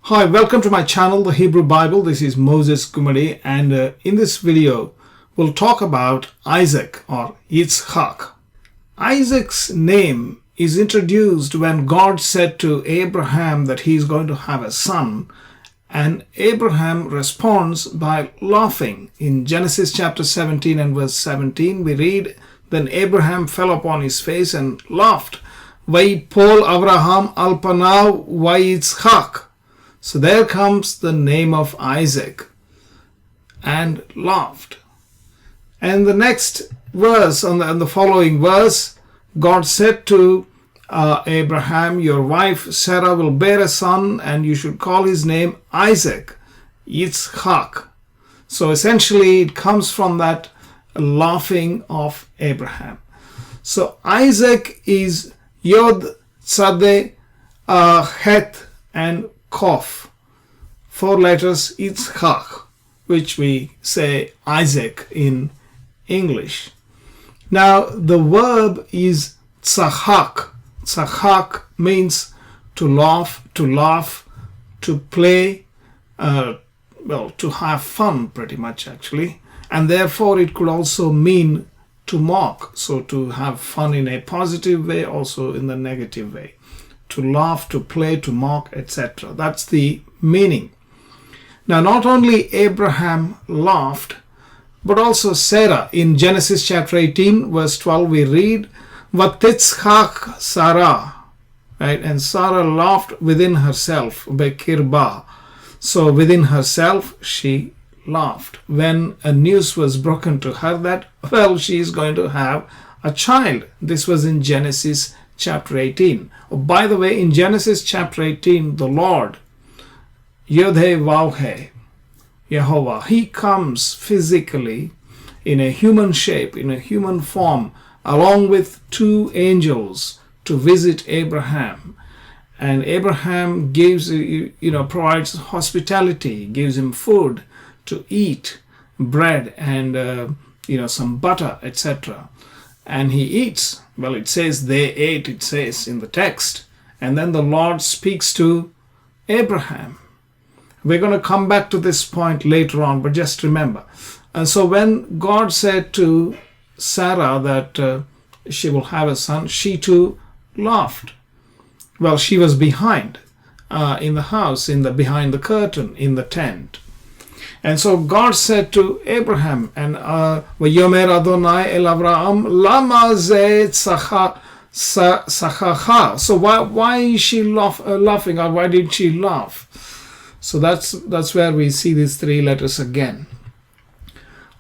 Hi, welcome to my channel, The Hebrew Bible. This is Moses Kumadi, and in this video, we'll talk about Isaac or Yitzhak. Isaac's name is introduced when God said to Abraham that he is going to have a son, and Abraham responds by laughing. In Genesis chapter 17 and verse 17, we read, "Then Abraham fell upon his face and laughed. Vayipol Avraham al panav Yitzhak." So there comes the name of Isaac, and laughed. And the next verse, on the following verse, God said to Abraham, "Your wife Sarah will bear a son, and you should call his name Isaac, Yitzhak." So essentially it comes from that laughing of Abraham. So Isaac is Yod, Tzadeh, Het, and Kof, 4 letters, Yitzhak, which we say Isaac in English. Now the verb is tzahak. Tzahak means to laugh, to play, to have fun pretty much actually. And therefore it could also mean to mock. So to have fun in a positive way, also in the negative way. To laugh, to play, to mock, etc. That's the meaning. Now, not only Abraham laughed, but also Sarah. In Genesis chapter 18, verse 12, we read, "Vatitzhak Sarah," right? And Sarah laughed within herself, Bekirba. So within herself, she laughed when a news was broken to her that, well, she is going to have a child. This was in Genesis chapter 18. Oh, by the way, in Genesis chapter 18, the Lord, Yod-Heh-Vav-Heh, Yehovah, he comes physically in a human shape, in a human form, along with 2 angels to visit Abraham. And Abraham gives, provides hospitality, gives him food to eat, bread and, some butter, etc. And he eats. Well, it says they ate, it says in the text. And then the Lord speaks to Abraham. We're going to come back to this point later on, but just remember. And so when God said to Sarah that she will have a son, she too laughed. Well, she was behind in the house, behind the curtain, in the tent. And so God said to Abraham, and Vayomer Adonai el Avraham, Lama ze tzachacha. So why is she laughing, or why did she laugh? So that's where we see these 3 letters again.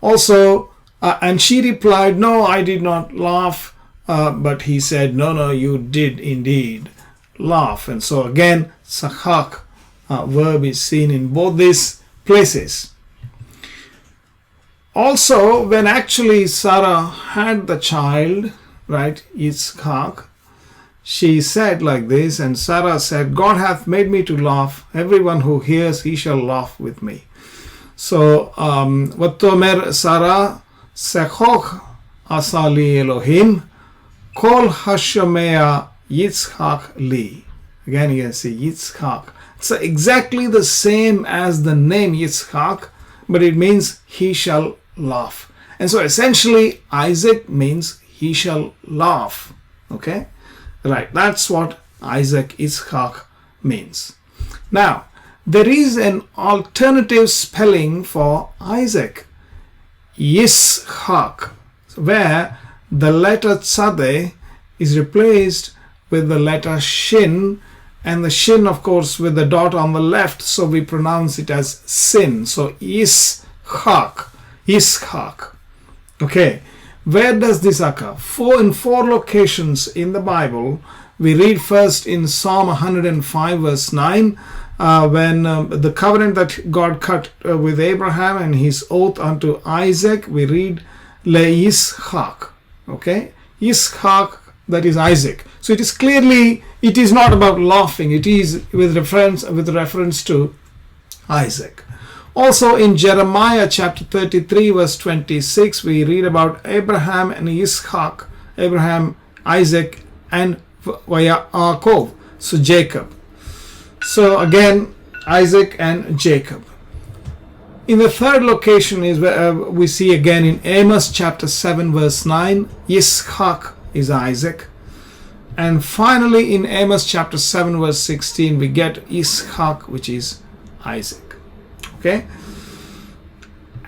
Also, and she replied, "No, I did not laugh." But he said, No, you did indeed laugh. And so again, tzachak verb is seen in both these places. Also, when actually Sarah had the child, right, Yitzhak, she said like this, and Sarah said, "God hath made me to laugh. Everyone who hears, he shall laugh with me." So, Vatomer Sarah, Sechoch asali Elohim, Kol hashomea Yitzhak li. Again, you can see Yitzhak. It's exactly the same as the name Yitzhak, but it means he shall laugh. And so essentially Isaac means he shall laugh. Okay? Right. That's what Isaac Yitzhak means. Now, there is an alternative spelling for Isaac, Yitzhak, where the letter Tzadeh is replaced with the letter Shin, and the Shin, of course, with the dot on the left, so we pronounce it as Sin. So Yitzhak. Okay, where does this occur? In 4 locations in the Bible. We read first in Psalm 105 verse 9, when the covenant that God cut with Abraham and his oath unto Isaac, we read Le Yitzhak. Okay, Yitzhak, that is Isaac. So it is not about laughing. It is with reference to Isaac. Also in Jeremiah chapter 33 verse 26, we read about Abraham and Yitzhak, Abraham, Isaac, and Yaakov, so Jacob. So again, Isaac and Jacob. In the third location is where we see again in Amos chapter 7 verse 9, Yitzchak is Isaac. And finally in Amos chapter 7 verse 16 we get Yitzchak, which is Isaac. Okay?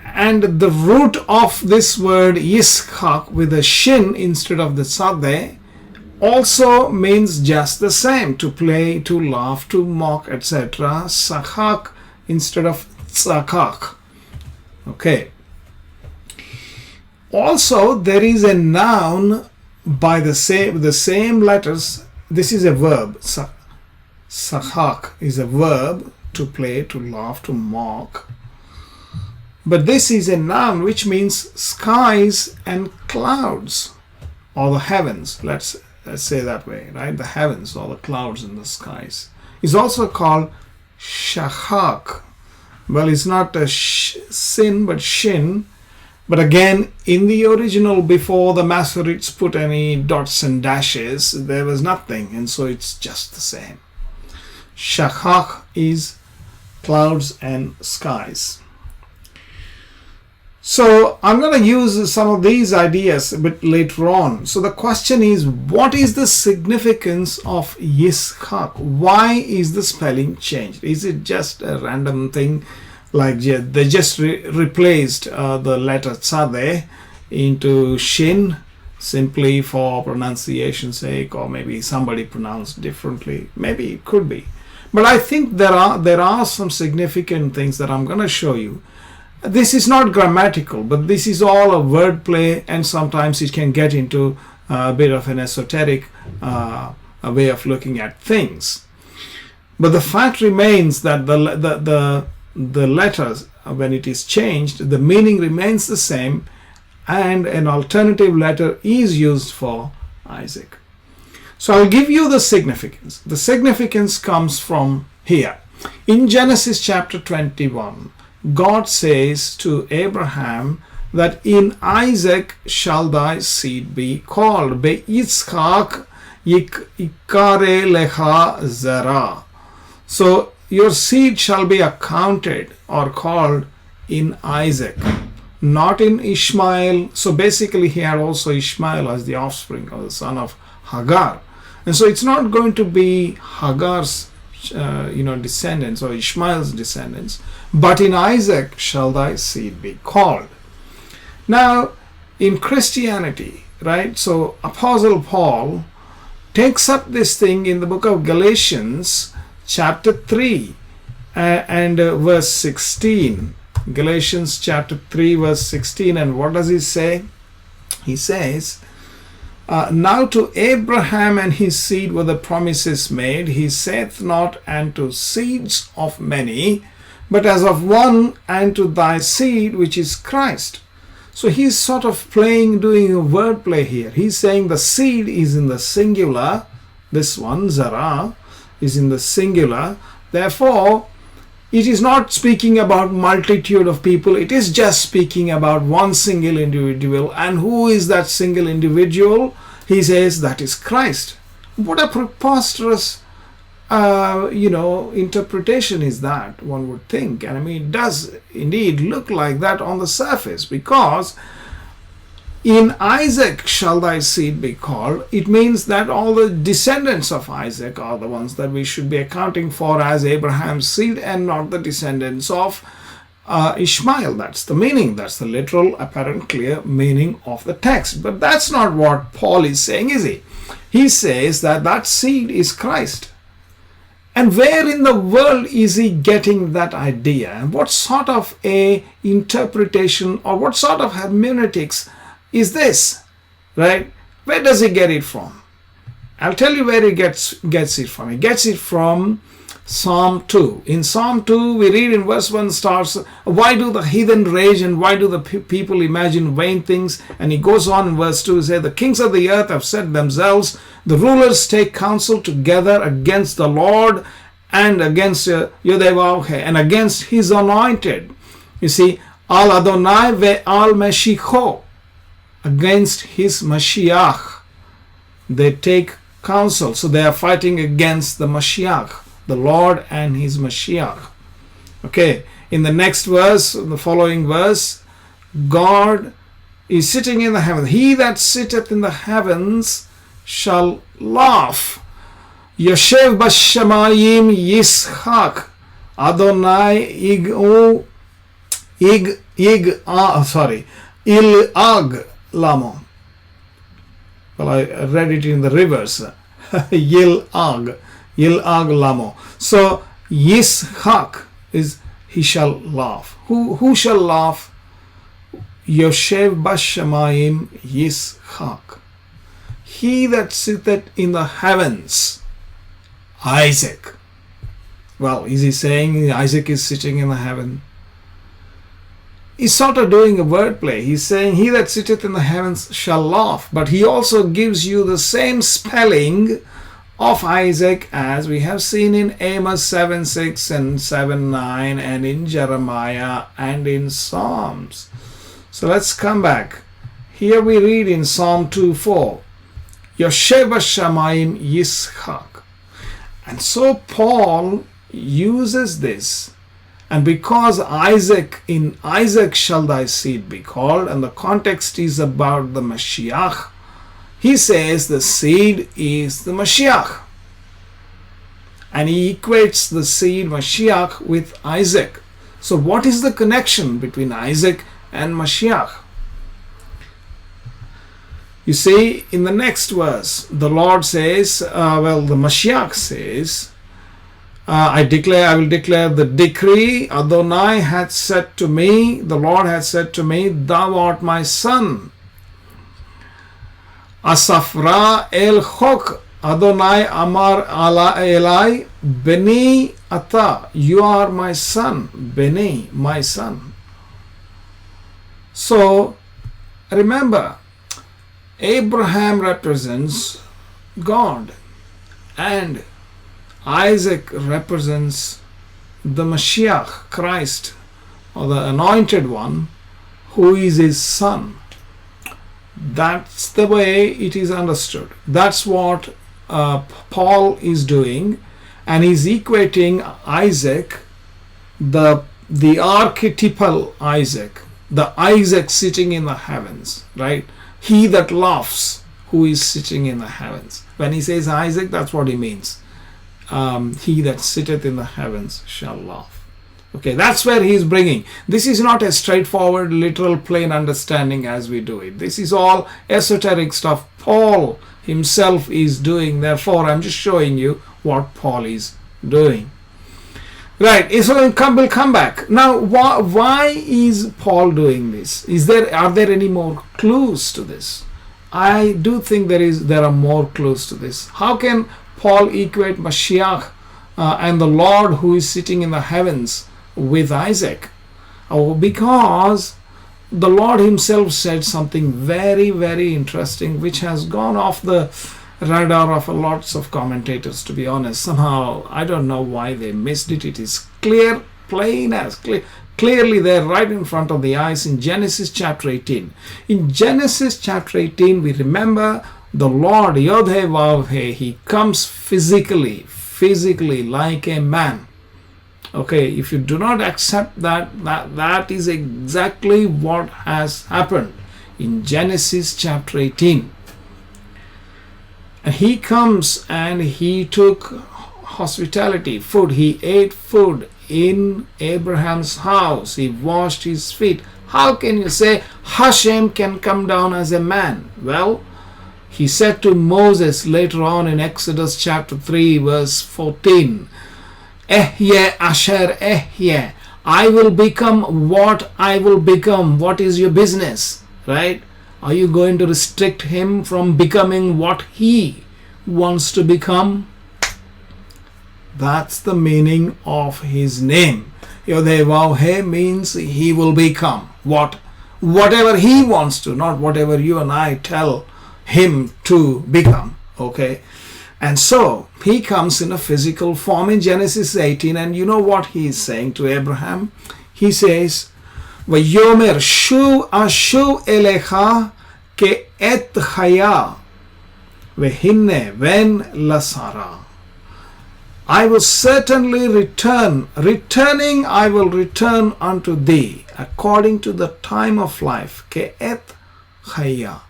And the root of this word Yitzchak with a shin instead of the sadeh also means just the same, to play, to laugh, to mock, etc. Sachak instead of tzakak. Okay. Also, there is a noun by the same letters. This is a verb. Sachak is a verb, to play, to laugh, to mock. But this is a noun which means skies and clouds, or the heavens. Let's say that way, right? The heavens or the clouds in the skies. It's also called shachak. Well, it's not a sin but shin. But again, in the original, before the Masoretes put any dots and dashes, there was nothing, and so it's just the same. Shachak is clouds and skies. So I'm going to use some of these ideas a bit later on. So the question is, what is the significance of Yitzchak? Why is the spelling changed? Is it just a random thing, like they just replaced the letter tzadeh into shin simply for pronunciation's sake, or maybe somebody pronounced differently? Maybe it could be. But I think there are some significant things that I'm going to show you. This is not grammatical, but this is all a wordplay, and sometimes it can get into a bit of an esoteric a way of looking at things. But the fact remains that the letters, when it is changed, the meaning remains the same, and an alternative letter is used for Isaac. So I'll give you the significance. The significance comes from here. In Genesis chapter 21, God says to Abraham that in Isaac shall thy seed be called. Be Yitzchak yikare lecha zera. So your seed shall be accounted or called in Isaac, not in Ishmael. So basically he had also Ishmael as the offspring, or the son of Hagar. And so it's not going to be Hagar's descendants or Ishmael's descendants, but in Isaac shall thy seed be called. Now, in Christianity, right, so Apostle Paul takes up this thing in the book of Galatians chapter 3 and verse 16. Galatians chapter 3 verse 16, and what does he say? He says, now to Abraham and his seed were the promises made. He saith not, and to seeds of many, but as of one, and to thy seed, which is Christ. So he's sort of doing a wordplay here. He's saying the seed is in the singular. This one, Zara, is in the singular. Therefore, it is not speaking about multitude of people. It is just speaking about one single individual. And who is that single individual? He says that is Christ. What a preposterous, interpretation is that, one would think. And I mean, it does indeed look like that on the surface, because in Isaac shall thy seed be called. It means that all the descendants of Isaac are the ones that we should be accounting for as Abraham's seed, and not the descendants of Ishmael. That's the meaning. That's the literal, apparent, clear meaning of the text. But that's not what Paul is saying, is he? He says that that seed is Christ. And where in the world is he getting that idea? And what sort of a interpretation, or what sort of hermeneutics is this, right? Where does he get it from? I'll tell you where he gets it from. He gets it from Psalm 2. In Psalm 2, we read in verse 1 starts, why do the heathen rage, and why do the people imagine vain things? And he goes on in verse 2, he says, the kings of the earth have said themselves, the rulers take counsel together against the Lord and against Yodevavhe, and against his anointed. You see, Al Adonai ve al Meshicho, against his Mashiach. They take counsel. So they are fighting against the Mashiach, the Lord and his Mashiach. Okay, in the next verse, the following verse, God is sitting in the heavens. He that sitteth in the heavens shall laugh. Yoshev Bashamayim Yishak Adonai Il-ag Lamo. Well, I read it in the reverse. Yil-ag Lamo. So Yishak is he shall laugh. Who shall laugh? Yoshev Bashamayim Yishak. He that sitteth in the heavens. Isaac. Well, is he saying Isaac is sitting in the heaven? He's sort of doing a wordplay. He's saying he that sitteth in the heavens shall laugh. But he also gives you the same spelling of Isaac as we have seen in Amos 7:6 and 7:9 and in Jeremiah and in Psalms. So let's come back. Here we read in Psalm 2:4, Yoshev Bashamayim Yishak. And so Paul uses this, and because in Isaac shall thy seed be called, and the context is about the Mashiach, he says the seed is the Mashiach, and he equates the seed Mashiach with Isaac. So what is the connection between Isaac and Mashiach? You see, in the next verse, the Lord says, the Mashiach says, I will declare the decree. Adonai hath said to me, the Lord hath said to me, thou art my son. Asafra el chok Adonai amar ala elai beni ata. You are my son. Beni, my son. So, remember, Abraham represents God and Isaac represents the Mashiach, Christ, or the anointed one, who is his son. That's the way it is understood. That's what Paul is doing, and he's equating Isaac, the archetypal Isaac, the Isaac sitting in the heavens, right? He that laughs, who is sitting in the heavens. When he says Isaac, that's what he means. He that sitteth in the heavens shall laugh. Okay, that's where he is bringing. This is not a straightforward, literal, plain understanding as we do it. This is all esoteric stuff Paul himself is doing. Therefore, I'm just showing you what Paul is doing. Right, so we'll come back. Now, why is Paul doing this? Are there any more clues to this? I do think there are more clues to this. How can Paul equate Mashiach and the Lord who is sitting in the heavens with Isaac? Because the Lord himself said something very, very interesting, which has gone off the radar of lots of commentators, to be honest. Somehow, I don't know why they missed it. It is clear, plain as clear. Clearly there, right in front of the eyes, in Genesis chapter 18. In Genesis chapter 18, we remember the Lord, Yod-Heh-Vav-Heh, he comes physically like a man. Okay, if you do not accept that is exactly what has happened in Genesis chapter 18. And he comes and he took hospitality, food. He ate food in Abraham's house. He washed his feet. How can you say Hashem can come down as a man? Well, he said to Moses later on in Exodus chapter 3 verse 14, Ehyeh asher ehyeh, I will become what I will become. What is your business? Right? Are you going to restrict him from becoming what he wants to become? That's the meaning of his name. Yod-Heh-Vav-Heh means he will become whatever he wants to, not whatever you and I tell him to become. Okay, and so he comes in a physical form in Genesis 18, and you know what he is saying to Abraham? He says, "Vayomer shu ashu elecha ke et chaya vehinne ven lasara." I will certainly return. Returning, I will return unto thee according to the time of life. Ke'et chaya.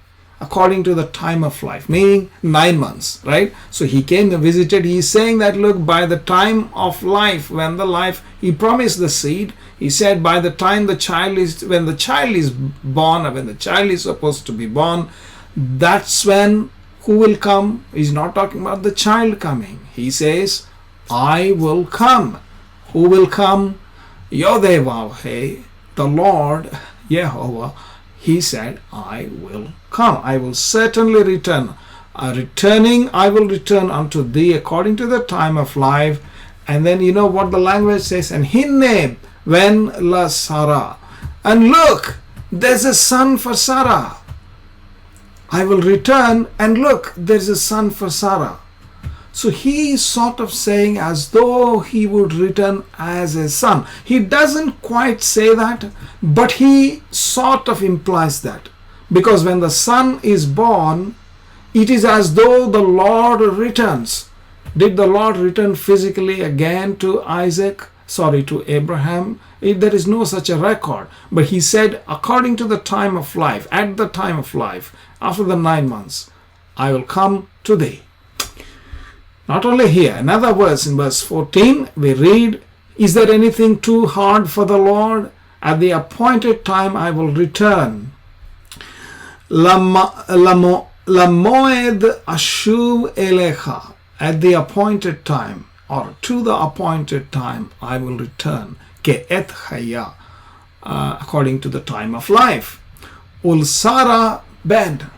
According to the time of life, meaning 9 months, right? So he came and visited. He's saying that, look, by the time of life, when the life, he promised the seed. He said by the time the child is, when the child is born, or when the child is supposed to be born, that's when who will come? He's not talking about the child coming. He says, I will come. Who will come? Yodevavhe, the Lord, Yehovah. He said, I will come. I will certainly return. Returning, I will return unto thee according to the time of life. And then you know what the language says. And hinne when la Sarah. And look, there's a son for Sarah. I will return and look, there's a son for Sarah. So he is sort of saying as though he would return as a son. He doesn't quite say that, but he sort of implies that. Because when the son is born, it is as though the Lord returns. Did the Lord return physically again to to Abraham? There is no such a record. But he said, according to the time of life, at the time of life, after the 9 months, I will come to thee. Not only here, another verse in verse 14, we read, is there anything too hard for the Lord? At the appointed time I will return. Lamoed ashuv elecha. At the appointed time, or to the appointed time, I will return. Ke'et chaya. According to the time of life. Ul Sarah bed.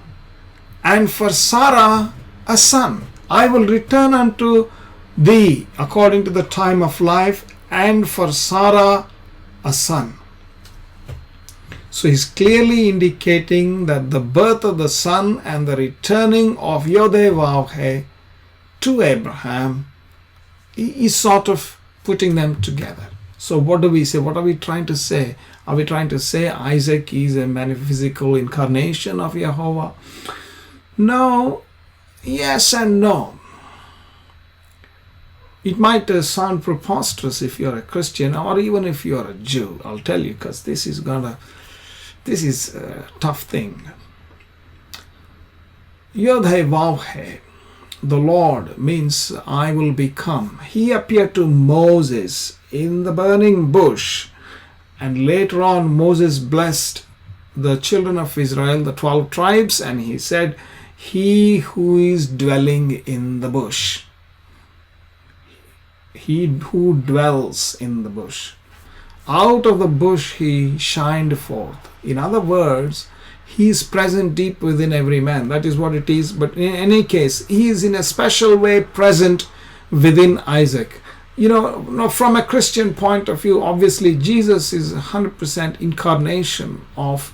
And for Sarah a son. I will return unto thee according to the time of life, and for Sarah a son. So he's clearly indicating that the birth of the son and the returning of Yodevavhe to Abraham is sort of putting them together. So what do we say? What are we trying to say? Are we trying to say Isaac is a metaphysical incarnation of Yehovah? No. Yes and no. It might sound preposterous if you're a Christian or even if you're a Jew. I'll tell you, because this is a tough thing. Yodhevavhe, the Lord, means I will become. He appeared to Moses in the burning bush, and later on Moses blessed the children of Israel, the 12 tribes, and he said, he who is dwelling in the bush. He who dwells in the bush. Out of the bush he shined forth. In other words, he is present deep within every man. That is what it is. But in any case, he is in a special way present within Isaac. You know, from a Christian point of view, obviously Jesus is 100% incarnation of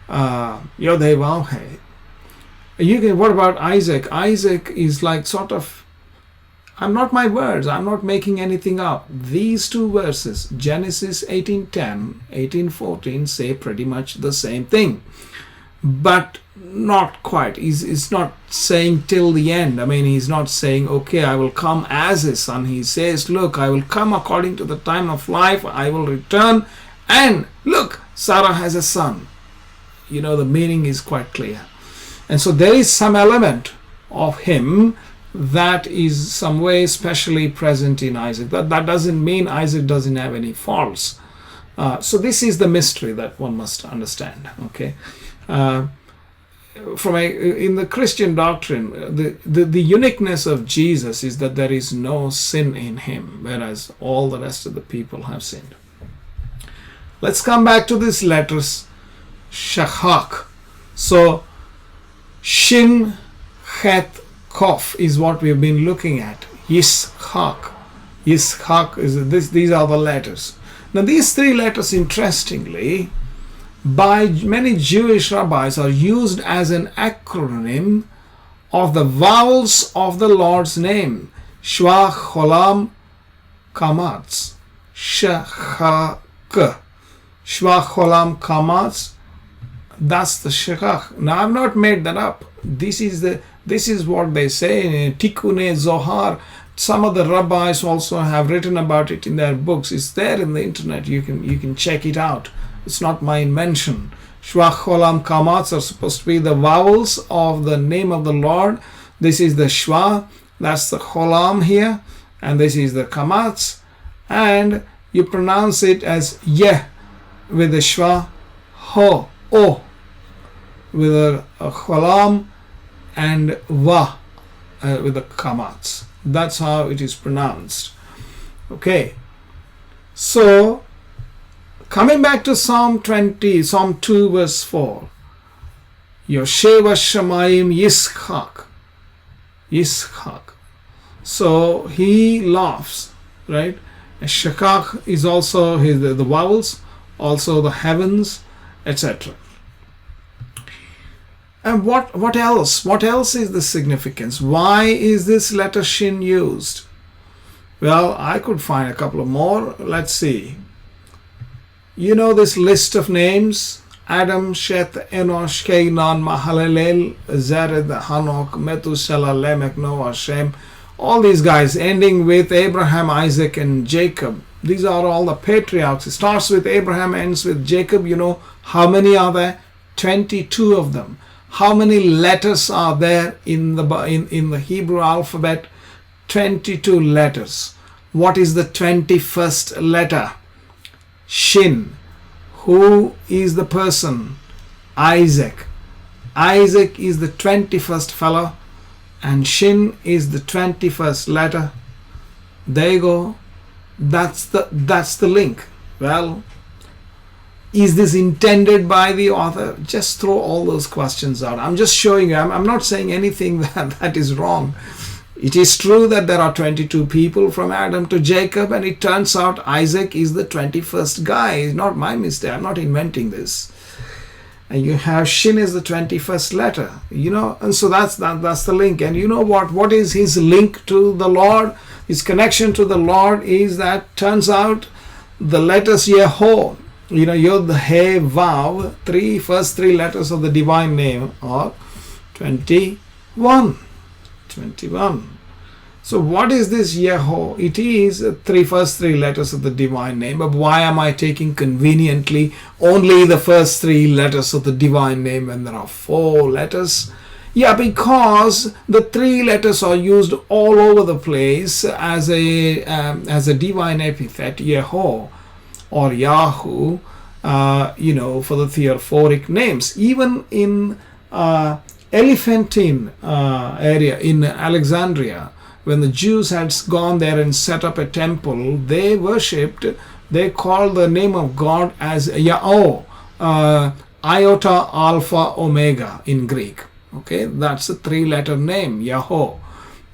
Yodhevavhe. What about Isaac? Isaac is like sort of, I'm not my words, I'm not making anything up. These two verses, Genesis 18:10, 18:14, say pretty much the same thing. But not quite. He's not saying till the end. I mean, he's not saying, okay, I will come as a son. He says, look, I will come according to the time of life. I will return. And look, Sarah has a son. You know, the meaning is quite clear. And so there is some element of him that is some way specially present in Isaac. That doesn't mean Isaac doesn't have any faults. So this is the mystery that one must understand. Okay, in the Christian doctrine, the uniqueness of Jesus is that there is no sin in him, whereas all the rest of the people have sinned. Let's come back to these letters. Shahak. So Shin, Het, Kof is what we've been looking at. Yishak. Yishak is this. These are the letters. Now these three letters, interestingly, by many Jewish rabbis are used as an acronym of the vowels of the Lord's name. Shwa, Cholam, Kamatz. Shachak. Shwa, Cholam, Kamatz. That's the Shechach. Now I've not made that up. This is what they say in Tikkun Zohar. some of the rabbis also have written about it in their books. It's there in the internet. You can check it out. It's not my invention. Shwa, Cholam, Kamatz are supposed to be the vowels of the name of the Lord. This is the Shwa, that's the Cholam here, and this is the Kamatz, and you pronounce it as Yeh with the Shwa, Ho, O with a Cholam, and Va with the Kamatz. That's how it is pronounced. Okay, so coming back to Psalm 2 verse 4, Yosheva Shamayim Yishak. So he laughs, right? Shakak is also the vowels, also the heavens, etc. And what else? What else is the significance? Why is this letter Shin used? Well, I could find a couple of more. Let's see. You know this list of names: Adam, Sheth, Enosh, Kainan, Mahalalel, Zered, Hanok, Methuselah, Lamech, Noah, Shem. All these guys ending with Abraham, Isaac, and Jacob. These are all the patriarchs. It starts with Abraham, ends with Jacob. You know how many are there? 22 of them. How many letters are there in the Hebrew alphabet? 22 letters. What is the 21st letter? Shin. Who is the person? Isaac. Isaac is the 21st fellow, and Shin is the 21st letter. There you go. That's the link. Well, is this intended by the author? Just throw all those questions out. I'm just showing you. I'm not saying anything that is wrong. It is true that there are 22 people from Adam to Jacob, and it turns out Isaac is the 21st guy. It's not my mistake. I'm not inventing this. And you have Shin is the 21st letter, and so that's the link. And you know what is his link to the Lord? His connection to the Lord is that turns out the letters Yeho, Yod, He, Vav, first three letters of the divine name are 21. So what is this Yeho? It is the first three letters of the divine name. But why am I taking conveniently only the first three letters of the divine name when there are 4 letters? Yeah, because the 3 letters are used all over the place as a divine epithet, Yeho or Yahu, for the theophoric names. Even in Elephantine area in Alexandria, when the Jews had gone there and set up a temple, they called the name of God as Yahweh, iota, alpha, omega in Greek. Okay, that's a 3-letter name, Yahweh.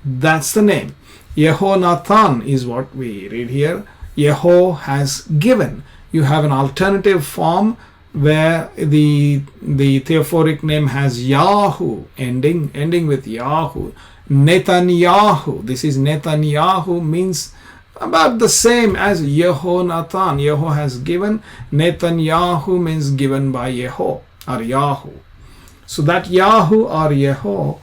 That's the name. Yehonathan is what we read here. Yahweh has given. You have an alternative form where the theophoric name has Yahu, ending with Yahu. Netanyahu. This is Netanyahu, means about the same as Yehonathan. Yeho has given. Netanyahu means given by Yeho or Yahu. So that Yahu or Yeho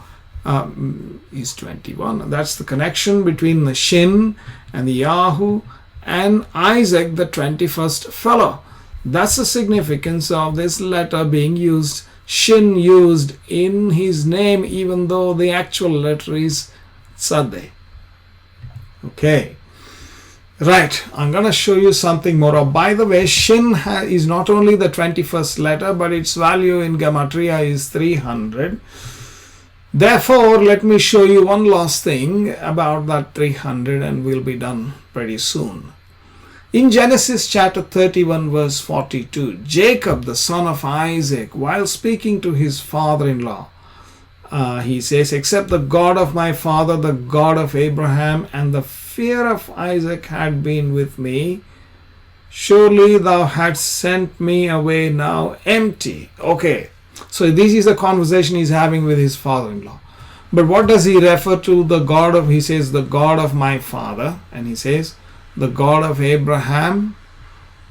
is 21. That's the connection between the Shin and the Yahu and Isaac, the 21st fellow. That's the significance of this letter being used, Shin used in his name, even though the actual letter is Tzadeh. Okay. Right, I'm going to show you something more. Oh, by the way, Shin is not only the 21st letter, but its value in Gematria is 300. Therefore, let me show you one last thing about that 300 and we'll be done pretty soon. In Genesis chapter 31 verse 42, Jacob, the son of Isaac, while speaking to his father-in-law, he says, "Except the God of my father, the God of Abraham, and the fear of Isaac had been with me, surely thou hadst sent me away now empty." Okay, so this is the conversation he's having with his father-in-law. But what does he refer to? The God of, he says, the God of my father, and he says, the God of Abraham.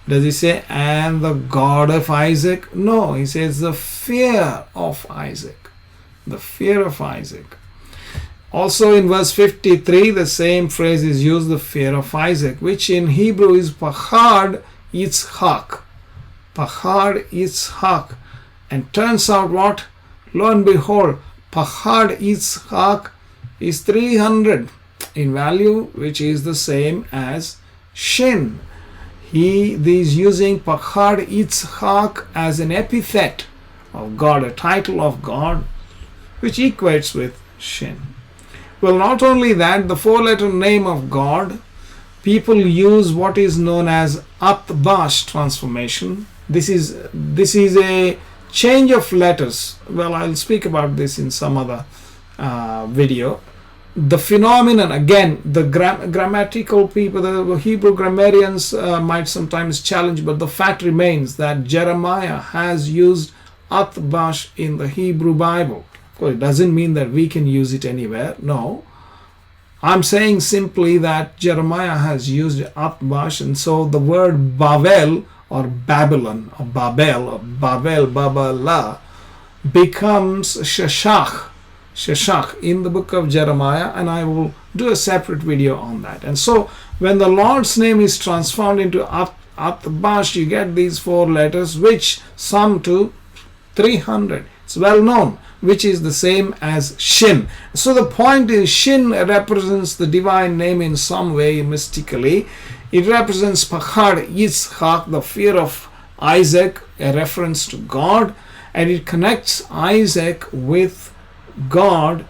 Does he say, and the God of Isaac? No, he says the fear of Isaac. The fear of Isaac. Also in verse 53, the same phrase is used, the fear of Isaac, which in Hebrew is Pachad Yitzhak. Pachad Yitzhak. And turns out what? Lo and behold, Pachad Yitzhak is 300 in value, which is the same as Shin. He is using Pachad Yitzhak as an epithet of God, a title of God, which equates with Shin. Well, not only that, the four-letter name of God, people use what is known as Atbash transformation. This is a change of letters. Well, I'll speak about this in some other video. The phenomenon, again, the grammatical people, the Hebrew grammarians might sometimes challenge, but the fact remains that Jeremiah has used Atbash in the Hebrew Bible. Of course, it doesn't mean that we can use it anywhere. No. I'm saying simply that Jeremiah has used Atbash, and so the word Bavel or Babylon or Babel or Babel, Babala becomes Sheshach in the book of Jeremiah, and I will do a separate video on that. And so when the Lord's name is transformed into Atbash, you get these four letters which sum to 300. It's well known, which is the same as Shin. So the point is, Shin represents the divine name in some way mystically. It represents Pachad Yitzhak, the fear of Isaac, a reference to God, and it connects Isaac with God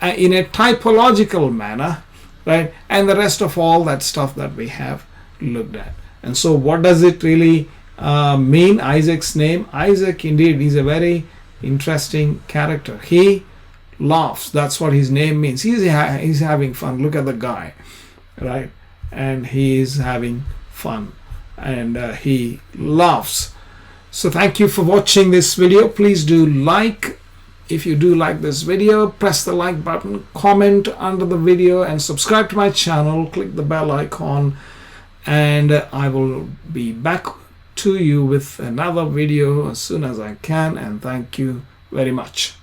in a typological manner, right? And the rest of all that stuff that we have looked at. And so what does it really mean, Isaac's name? Isaac indeed is a very interesting character. He laughs. That's what his name means. He's having fun. Look at the guy, right? And he is having fun, and he laughs. So thank you for watching this video. Please do like. If you do like this video, press the like button, comment under the video, and subscribe to my channel. Click the bell icon, and I will be back to you with another video as soon as I can, and thank you very much.